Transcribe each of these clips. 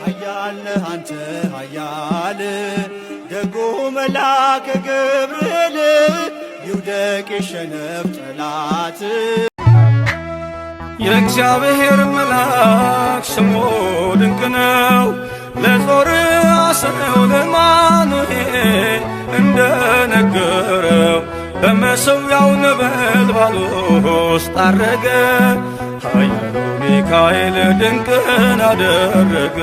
ኃያል ነህ አንተ ኃያል ደጉ መልአክ ገብርኤል ይውደቅ ይሸነፍ ጠላት። የእግዚአብሔር መልአክ ስሙ ድንቅ ነው ለጾርዓ ለማኑኤል እንደነገረው በመሠዊያው ነበልባል ውስጥ አረገ። ኃያሉ ሚካኤል ድንቅን አደረገ።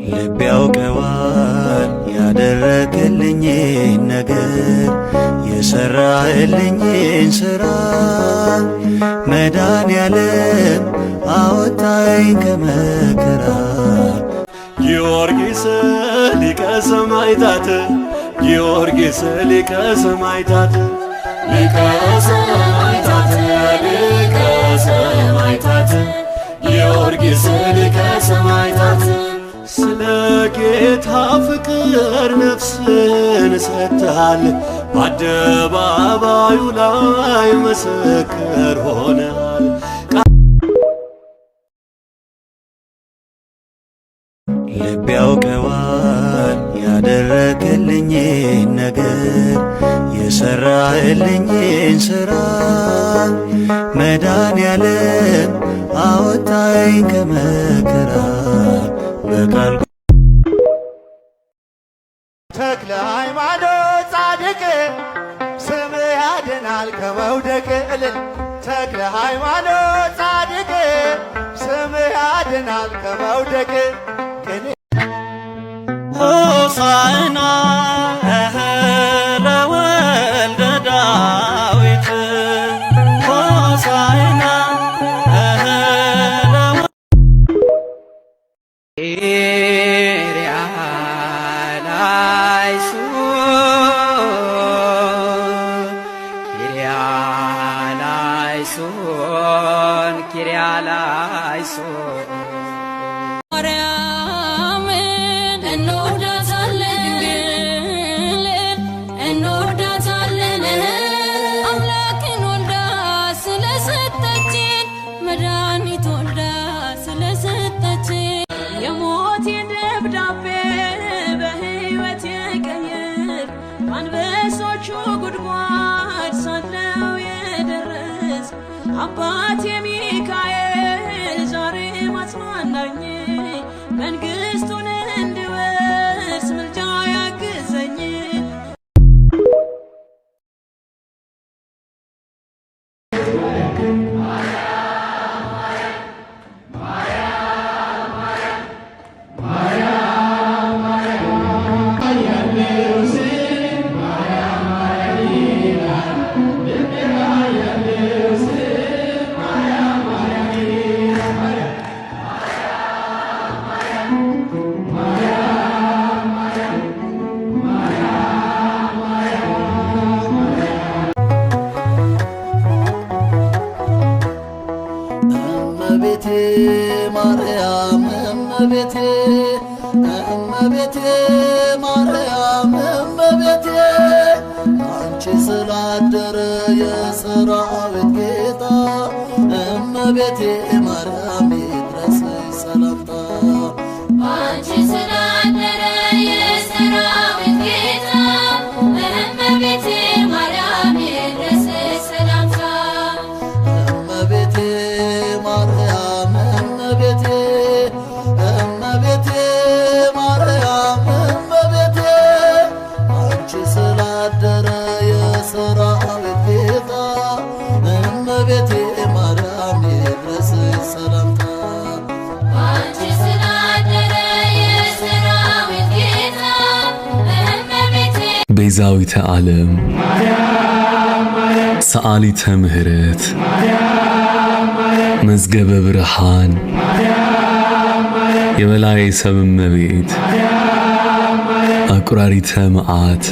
ልብ ያውቀዋል ያደረግልኝን ነገር የሠራህልኝን ሥራ መድኃኔዓለም አወጣኝ ከመከራ። ጊዮርጊስ ሊቀ ሰማዕታት ጊዮርጊስ ሊቀ ሰማዕታት ሊቀ ሰማዕታት ሊቀ ሰማዕታት ጊዮርጊስ ሊቀ ሰማዕታት ስለ ጌታ ፍቅር ነፍስን ሰጥተሃል በአደባባዩ ላይ ምስክር ሆነሃል። ልብ ያውቀዋል ያደረግልኝን ነገር የሠራህልኝን ሥራ መድኃኔዓለም አወጣኝ ከመከራ በቃል። ተክለ ሃይማኖት ጻድቅ ስምህ ያድናል ከመውደቅ እልል። ተክለ ሃይማኖት ጻድቅ ስምህ ያድናል ከመውደቅ ሆሳዕና ለወልደ ዳዊት ሆሳዕና አባቴ ሚካኤል ዛሬ ማጽናናኝ መንግሥቱን እንድወርስ ምልጃ ያግዘኝ። እመቤቴ ማርያም እመቤቴ እመቤቴ ማርያም እመቤቴ አንቺ ስላደረ የሰራዊት ጌታ እመቤቴ ማርያም ይድረስሽ ሰላምታ። አንቺ ስላደረ የሰራዊት ጌታ እመቤቴ ማርያም ይድረስሽ ሰላምታ። እመቤቴ ማርያም እመቤቴ እመቤቴ ማርያም እመቤቴ አንቺ ስላደረ የሰራዊት ጌታ እመቤቴ ማርያም ይድረስሽ ሰላምታ። አንቺ ስላደረ የሰራዊት ጌታ እመቤቴ ቤዛዊተ ዓለም ሰአሊተ ምሕረት መዝገበ ብርሃን የበላይ ሰብ እመቤት አቁራሪተ መዓት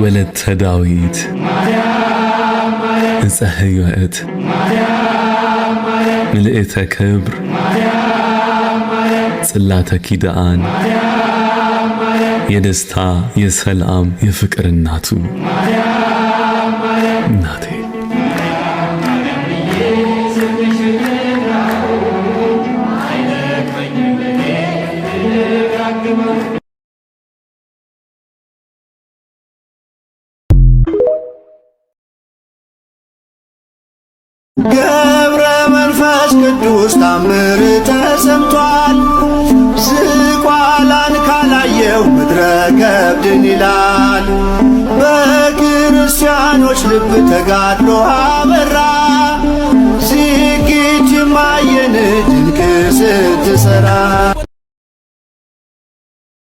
ወለተ ዳዊት ዕፀ ሕይወት ምልዕተ ክብር ጽላተ ኪዳን የደስታ የሰላም የፍቅር እናቱ እናቴ ገብረ መንፈስ ቅዱስ ታምር ተሰምቷል። ዝቋላን ካላየው ምድረ ከብድን ይላል። በክርስቲያኖች ልብ ተጋድሎ አበራ። ዝግጅ ማየን ድንቅ ስትሰራ